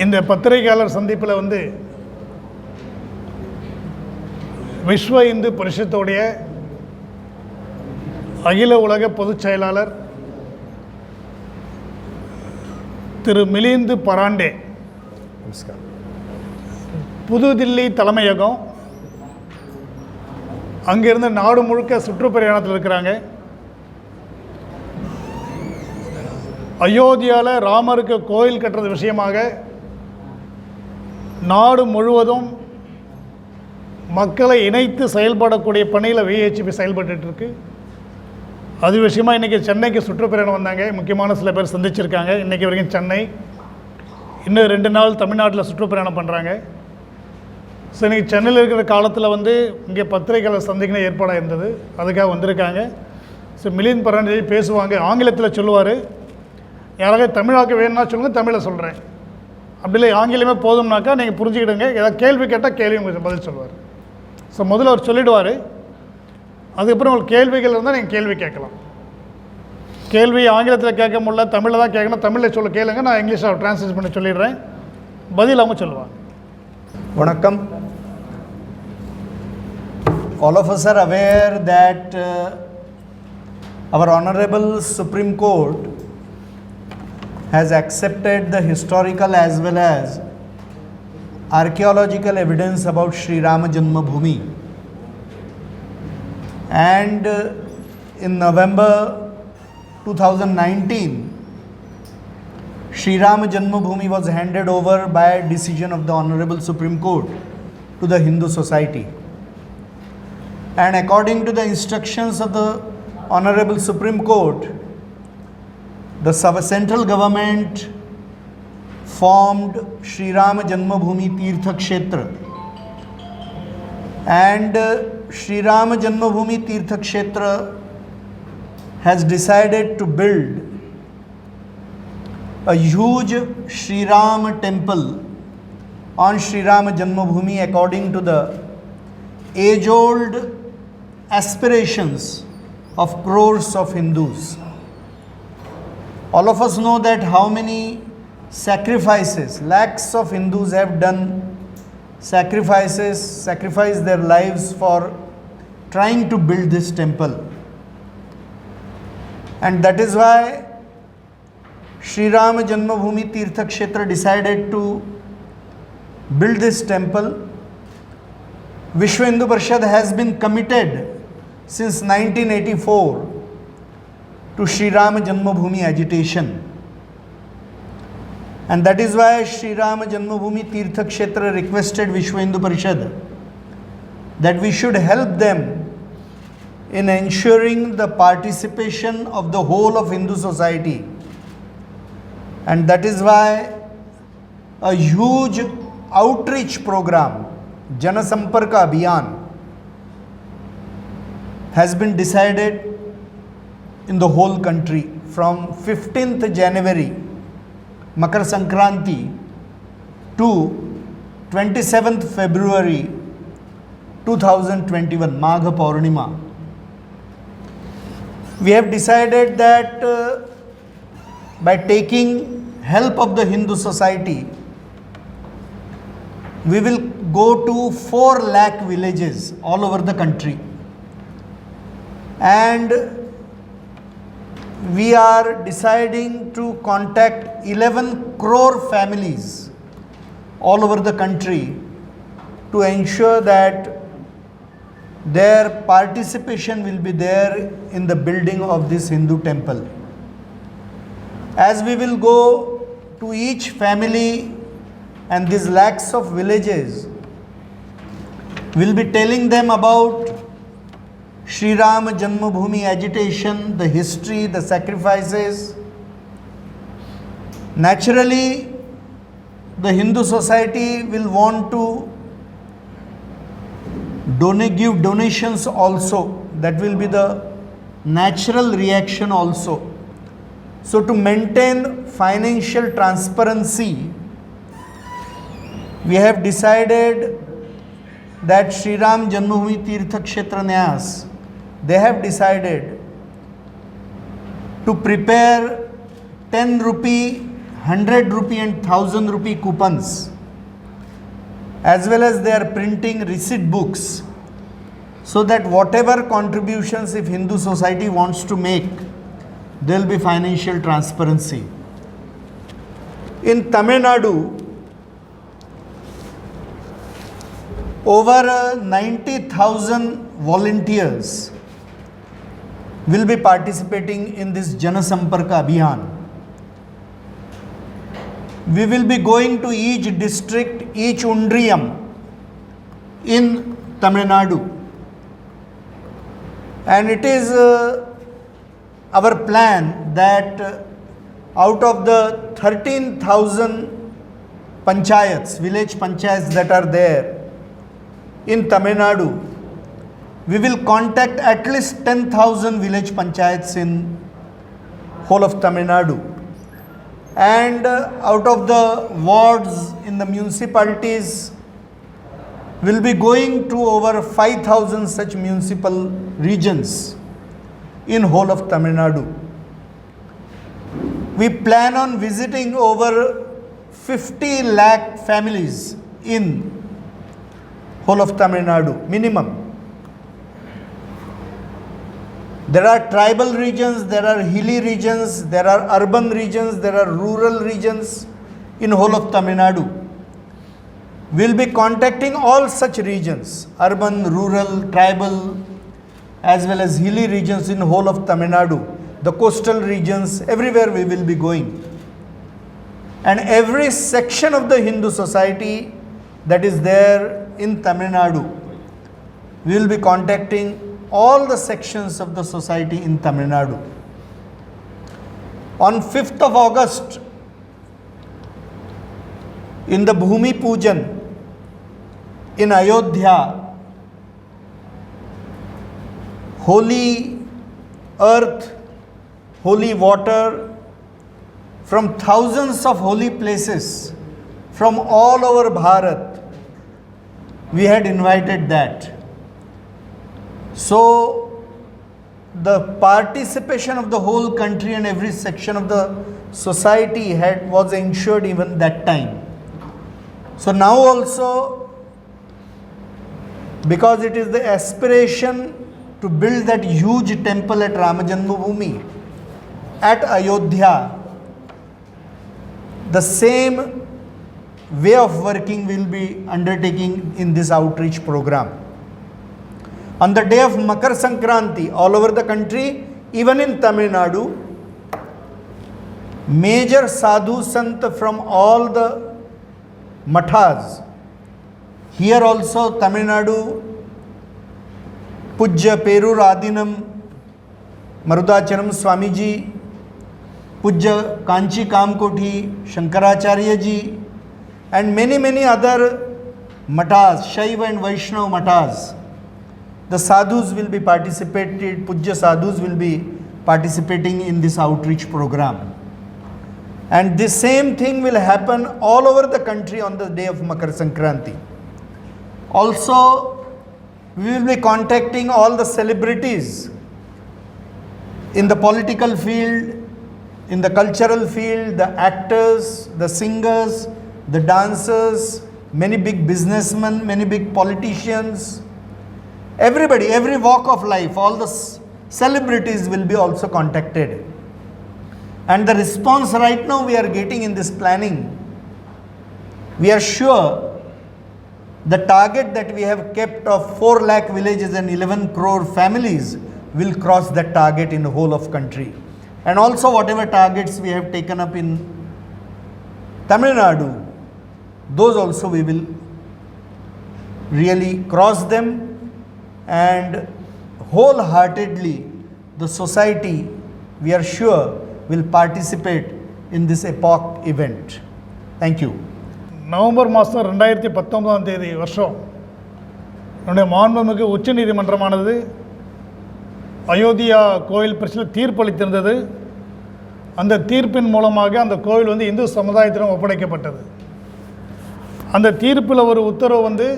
இந்த பத்திரிகையாளர் சந்திப்பில் வந்து விஸ்வ இந்து பரிஷத்துடைய அகில உலக பொதுச் செயலாளர் திரு மிலிந்த் பராண்டே புதுதில்லி தலைமையகம், அங்கிருந்து நாடு முழுக்க சுற்றுப்பிரயாணத்தில் இருக்கிறாங்க. அயோத்தியாவில் ராமருக்கு கோயில் கட்டுறது விஷயமாக நாடு முழுவதும் மக்களை இணைத்து செயல்படக்கூடிய பணியில் விஹெச்பி செயல்பட்டுருக்கு. அது விஷயமாக இன்றைக்கி சென்னைக்கு சுற்றுப்பிரயாணம் வந்தாங்க. முக்கியமான சில பேர் சந்திச்சிருக்காங்க. இன்றைக்கி வரைக்கும் சென்னை, இன்னும் 2 நாள் தமிழ்நாட்டில் சுற்றுப்பிரயாணம் பண்ணுறாங்க. ஸோ இன்றைக்கி சென்னையில் இருக்கிற காலத்தில் வந்து இங்கே பத்திரிகையாளர் சந்திக்கணும் ஏற்பாடாக இருந்தது, அதுக்காக வந்திருக்காங்க. ஸோ மிலிந்த் பராண்டே பேசுவாங்க, ஆங்கிலத்தில் சொல்லுவார். யாராவது தமிழாக்க வேணும்னா சொல்லுங்கள், தமிழில் சொல்கிறேன். அப்படி இல்லை ஆங்கிலமே போதும்னாக்கா நீங்கள் புரிஞ்சுக்கிடுங்க. ஏதாவது கேள்வி கேட்டால் கேள்வி உங்களுக்கு பதில் சொல்லுவார். ஸோ முதல்ல அவர் சொல்லிவிடுவார். அதுக்கப்புறம் உங்களுக்கு கேள்விகள் இருந்தால் நீங்கள் கேள்வி கேட்கலாம். கேள்வி ஆங்கிலத்தில் கேட்க முடியல, தமிழில் தான் கேட்கணும், தமிழில் சொல்ல கேளுங்க, நான் இங்கிலீஷில் ட்ரான்ஸ்லேட் பண்ணி சொல்லிடுறேன், பதில் அவங்க சொல்லுவாங்க. வணக்கம். All of us are aware that our Honorable Supreme Court has accepted the historical as well as archaeological evidence about Sri Rama Janmabhoomi, and in November 2019 Sri Rama Janmabhoomi was handed over by a decision of the Honorable Supreme Court to the Hindu Society, and according to the instructions of the Honorable Supreme Court, the central government formed Sri Rama Janmabhoomi Tirtha Kshetra, and Sri Rama Janmabhoomi Tirtha Kshetra has decided to build a huge Sri Rama temple on Sri Rama Janmabhoomi according to the age-old aspirations of crores of Hindus. All of us know that how many sacrifices, lakhs of Hindus have done sacrificed their lives for trying to build this temple. And that is why Sri Rama Janmabhoomi Tirtha Kshetra decided to build this temple. Vishwa Hindu Parishad has been committed since 1984 to Sri Rama Janmabhoomi agitation. And that is why Sri Rama Janmabhoomi Tirtha Kshetra requested Vishwa Hindu Parishad that we should help them in ensuring the participation of the whole of Hindu society. And that is why a huge outreach program, Jana Samparka Abhiyan, has been decided in the whole country from 15th January, Makar Sankranti, to 27th February 2021, Magha Paurnima. We have decided that by taking help of the Hindu society, we will go to 4 lakh villages all over the country, and we are deciding to contact 11 crore families all over the country to ensure that their participation will be there in the building of this Hindu temple. As we will go to each family and these lakhs of villages, we will be telling them about Sri Rama Janmabhoomi agitation, the history, the sacrifices. Naturally, the Hindu society will want to give donations also. That will be the natural reaction also. So to maintain financial transparency, we have decided that Sri Ram Janmabhoomi Tirtha Kshetra Nyas, they have decided to prepare 10 rupee 100 rupee and 1000 rupee coupons, as well as they are printing receipt books, so that whatever contributions if Hindu society wants to make, there will be financial transparency. In Tamil Nadu, over 90,000 volunteers will be participating in this Jana Samparka Abhiyan. We will be going to each district, each undriyam in Tamil Nadu. And it is our plan that out of the 13,000 panchayats, village panchayats that are there in Tamil Nadu, we will contact at least 10,000 village panchayats in whole of Tamil Nadu. And out of the wards in the municipalities, we will be going to over 5,000 such municipal regions in whole of Tamil Nadu. We plan on visiting over 50 lakh families in whole of Tamil Nadu, minimum. There are tribal regions, there are hilly regions, there are urban regions, there are rural regions in whole of Tamil Nadu. We will be contacting all such regions, urban, rural, tribal, as well as hilly regions in whole of Tamil Nadu, the coastal regions, everywhere we will be going. And every section of the Hindu society that is there in Tamil Nadu, we will be contacting all the sections of the society in Tamil Nadu. On 5th of August, in the Bhumi Pujan in Ayodhya, holy earth, holy water from thousands of holy places from all over Bharat, we had invited that. So the participation of the whole country and every section of the society was ensured even that time. So now also, because it is the aspiration to build that huge temple at Ramajanmabhoomi, at Ayodhya, the same way of working will be undertaking in this outreach program. On the day of Makar Sankranti, all over the country, even in Tamil Nadu, major sadhu sant from all the mathas, here also Tamil Nadu, Pujya Perur Adinam Marudacharam Swamiji, Pujya Kanchi Kamkoti Shankaracharya ji, and many other mathas, Shaiva and Vaishnava mathas, the sadhus will be participating, Pujya sadhus will be participating in this outreach program. And the same thing will happen all over the country on the day of Makar Sankranti. Also, we will be contacting all the celebrities in the political field, in the cultural field, the actors, the singers, the dancers, many big businessmen, many big politicians, everybody, every walk of life, all the celebrities will be also contacted. And the response right now we are getting in this planning, we are sure the target that we have kept of 4 lakh villages and 11 crore families will cross that target in the whole of country. And also whatever targets we have taken up in Tamil Nadu, those also we will really cross them, and wholeheartedly the society, we are sure, will participate in this epoch event. Thank you. November மாதம் 2019 வருஷம் என்னுடைய மாண்புமிகு உச்ச நீதிமன்றமானது அயோத்தியா கோயில் பிரச்சனையில் தீர்ப்பளித்திருந்தது. அந்த தீர்ப்பின் மூலமாக அந்த கோவில் வந்து இந்து சமுதாயத்திடம் ஒப்படைக்கப்பட்டது. அந்த தீர்ப்பில் ஒரு உத்தரவு வந்து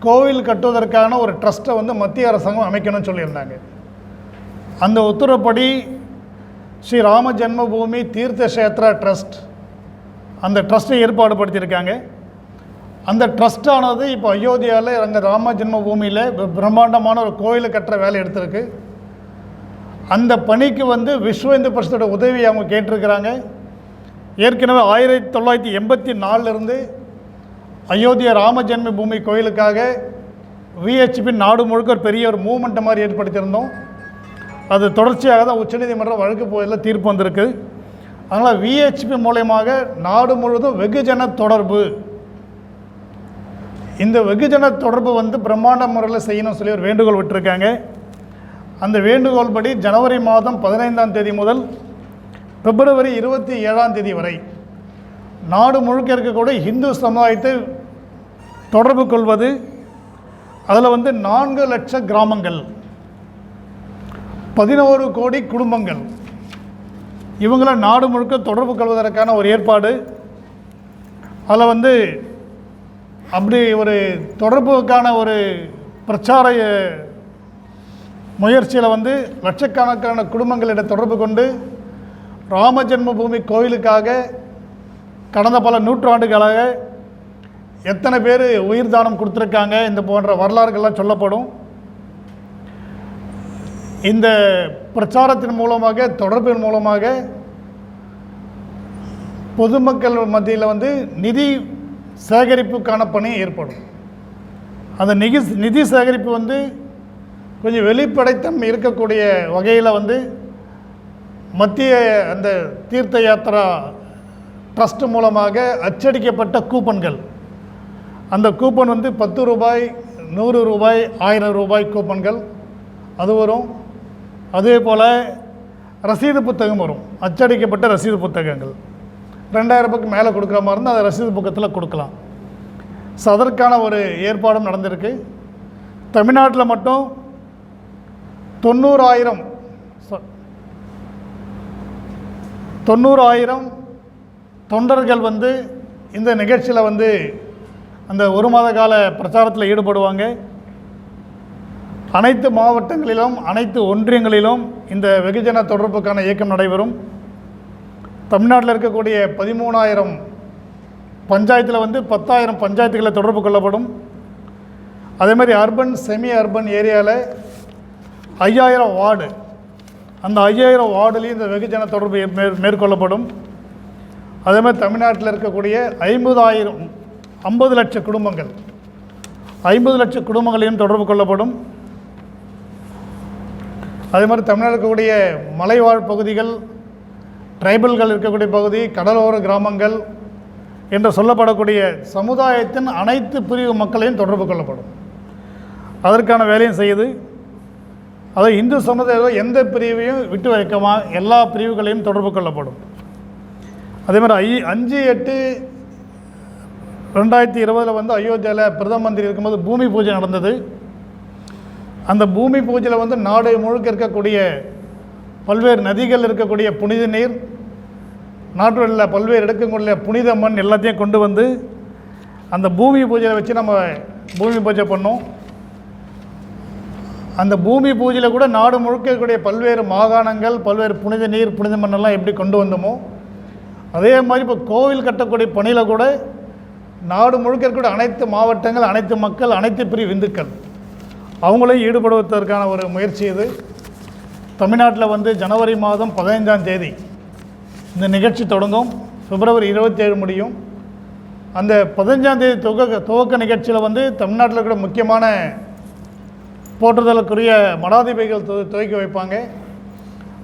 கோவில் கட்டுவதற்கான ஒரு ட்ரஸ்ட்டை வந்து மத்திய அரசாங்கம் அமைக்கணும்னு சொல்லியிருந்தாங்க. அந்த உத்தரவுப்படி ஸ்ரீ ராம ஜென்மபூமி தீர்த்த கஷேத்ரா ட்ரஸ்ட், அந்த ட்ரஸ்ட்டை ஏற்பாடு படுத்தியிருக்காங்க. அந்த ட்ரஸ்டானது இப்போ அயோத்தியாவில் அங்கே ராம ஜென்மபூமியில் பிரம்மாண்டமான ஒரு கோயிலை கட்டுற வேலை எடுத்திருக்கு. அந்த பணிக்கு வந்து விஸ்வ இந்து பரிஷத்தோட உதவி அவங்க கேட்டிருக்கிறாங்க. ஏற்கனவே 1984 அயோத்தியா ராம ஜென்மபூமி கோயிலுக்காக விஹெச்பி நாடு முழுக்க ஒரு பெரிய ஒரு மூமெண்ட்டை மாதிரி ஏற்படுத்தியிருந்தோம். அது தொடர்ச்சியாக தான் உச்சநீதிமன்றம் வழக்கு போதில் தீர்ப்பு வந்திருக்கு. அதனால் விஹெச்பி மூலயமாக நாடு முழுவதும் வெகுஜன தொடர்பு, இந்த வெகுஜன தொடர்பு வந்து பிரம்மாண்ட முறையில் செய்யணும்னு சொல்லி ஒரு வேண்டுகோள் விட்டுருக்காங்க. அந்த வேண்டுகோள் படி ஜனவரி மாதம் 15ஆம் தேதி முதல் பிப்ரவரி 27ஆம் தேதி வரை நாடு முழுக்க இருக்கக்கூடிய இந்து சமுதாயத்தை தொடர்பு கொள்வது, அதில் வந்து 4 லட்சம் கிராமங்கள், 11 கோடி குடும்பங்கள், இவங்கள நாடு முழுக்க தொடர்பு கொள்வதற்கான ஒரு ஏற்பாடு. அதில் வந்து அப்படி ஒரு தொடர்புக்கான ஒரு பிரச்சார முயற்சியில் வந்து லட்சக்கணக்கான குடும்பங்களிடம் தொடர்பு கொண்டு ராம ஜென்மபூமி கோயிலுக்காக கடந்த பல நூற்றாண்டுகளாக எத்தனை பேர் உயிர் தானம் கொடுத்துருக்காங்க, இந்த போன்ற வரலாறுகள்லாம் சொல்லப்படும். இந்த பிரச்சாரத்தின் மூலமாக, தொடர்பின் மூலமாக பொதுமக்கள் மத்தியில் வந்து நிதி சேகரிப்புக்கான பணி ஏற்படும். அந்த நிதி சேகரிப்பு வந்து கொஞ்சம் வெளிப்படைத்தன்மை இருக்கக்கூடிய வகையில் வந்து மத்திய அந்த தீர்த்த யாத்திரா ட்ரஸ்ட் மூலமாக அச்சடிக்கப்பட்ட கூப்பன்கள், அந்த கூப்பன் வந்து 10 ரூபாய், 100 ரூபாய், 1000 ரூபாய் கூப்பன்கள் அது வரும். அதே போல் ரசீது புத்தகம் வரும், அச்சடிக்கப்பட்ட ரசீது புத்தகங்கள் 2000 ரூபாய்க்கு மேலே கொடுக்குற மாதிரி இருந்தால் அதை ரசீது புத்தகத்தில் கொடுக்கலாம். ஸோ அதற்கான ஒரு ஏற்பாடும் நடந்திருக்கு. தமிழ்நாட்டில் மட்டும் 90,000 தொண்டர்கள் வந்து இந்த நிகழ்ச்சியில் வந்து அந்த ஒரு மாத கால பிரச்சாரத்தில் ஈடுபடுவாங்க. அனைத்து மாவட்டங்களிலும், அனைத்து ஒன்றியங்களிலும் இந்த வெகுஜன தொடர்புக்கான இயக்கம் நடைபெறும். தமிழ்நாட்டில் இருக்கக்கூடிய 13,000 பஞ்சாயத்தில் வந்து 10,000 பஞ்சாயத்துகளை தொடர்பு கொள்ளப்படும். அதே மாதிரி அர்பன், செமி அர்பன் ஏரியாவில் 5,000 வார்டு, அந்த 5,000 வார்டுலேயும் இந்த வெகுஜன தொடர்பு மேற்கொள்ளப்படும். அதே மாதிரி தமிழ்நாட்டில் இருக்கக்கூடிய 50 லட்சம் குடும்பங்கள், 50 லட்சம் குடும்பங்களையும் தொடர்பு கொள்ளப்படும். அதே மாதிரி தமிழ்நாட்டில் இருக்கக்கூடிய மலைவாழ் பகுதிகள், ட்ரைபல்கள் இருக்கக்கூடிய பகுதி, கடலோர கிராமங்கள் என்று சொல்லப்படக்கூடிய சமுதாயத்தின் அனைத்து பிரிவு மக்களையும் தொடர்பு கொள்ளப்படும். அதற்கான வேலையும் செய்யுது. அதை இந்து சமுதாயம் எந்த பிரிவையும் விட்டு வைக்கமா, எல்லா பிரிவுகளையும் தொடர்பு கொள்ளப்படும். அதே மாதிரி 5/8/2020 வந்து அயோத்தியாவில் பிரதம மந்திரி இருக்கும்போது பூமி பூஜை நடந்தது. அந்த பூமி பூஜையில் வந்து நாடு முழுக்க இருக்கக்கூடிய பல்வேறு நதிகள் இருக்கக்கூடிய புனித நீர், நாட்டில் உள்ள பல்வேறு இடங்கள்ல புனித மண் எல்லாத்தையும் கொண்டு வந்து அந்த பூமி பூஜையில் வச்சு நம்ம பூமி பூஜை பண்ணோம். அந்த பூமி பூஜையில் கூட நாடு முழுக்க இருக்கக்கூடிய பல்வேறு மாகாணங்கள், பல்வேறு புனித நீர், புனித மண்ணெல்லாம் எப்படி கொண்டு வந்தோமோ அதே மாதிரி இப்போ கோவில் கட்டக்கூடிய பணியில் கூட நாடு முழுக்க இருக்கக்கூடிய அனைத்து மாவட்டங்கள், அனைத்து மக்கள், அனைத்து பிரிவு இந்துக்கள் அவங்களையும் ஈடுபடுவதற்கான ஒரு முயற்சி இது. தமிழ்நாட்டில் வந்து ஜனவரி மாதம் 15ஆம் தேதி இந்த நிகழ்ச்சி தொடங்கும், பிப்ரவரி 27 முடியும். அந்த 15ஆம் தேதி துவக்க நிகழ்ச்சியில் வந்து தமிழ்நாட்டில் இருக்கிற முக்கியமான போற்றுதலுக்குரிய மடாதிபதிகள் துவக்கி வைப்பாங்க.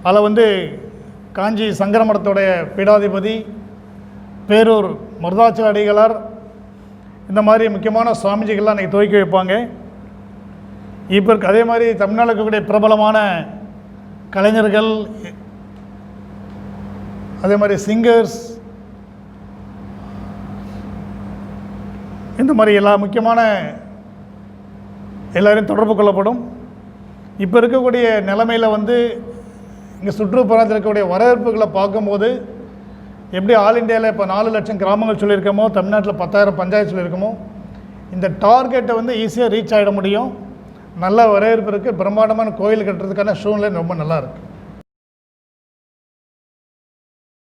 அதில் வந்து காஞ்சி சங்கர மடத்துடைய பீடாதிபதி, பேரூர் மருதாச்சல அடிகளார், இந்த மாதிரி முக்கியமான சுவாமிஜிகள்லாம் அன்றைக்கி துவக்கி வைப்பாங்க. இப்போ அதே மாதிரி தமிழ்நாட்டில் இருக்கக்கூடிய பிரபலமான கலைஞர்கள், அதே மாதிரி சிங்கர்ஸ், இந்த மாதிரி எல்லா முக்கியமான எல்லோரையும் தொடர்பு கொள்ளப்படும். இப்போ இருக்கக்கூடிய நிலைமையில் வந்து இங்கே சுற்றுப்புறத்தில் இருக்கக்கூடிய வரவேற்புகளை பார்க்கும்போது எப்படி ஆல் இண்டியாவில் இப்போ 4 லட்சம் கிராமங்கள் சொல்லியிருக்கோமோ, தமிழ்நாட்டில் 10,000 பஞ்சாயத்து சொல்லியிருக்கோமோ, இந்த டார்கெட்டை வந்து ஈஸியாக ரீச் ஆகிட முடியும். நல்ல வரவேற்பு இருக்குது. பிரம்மாண்டமான கோயில் கட்டுறதுக்கான சூழ்நிலை ரொம்ப நல்லா இருக்குது.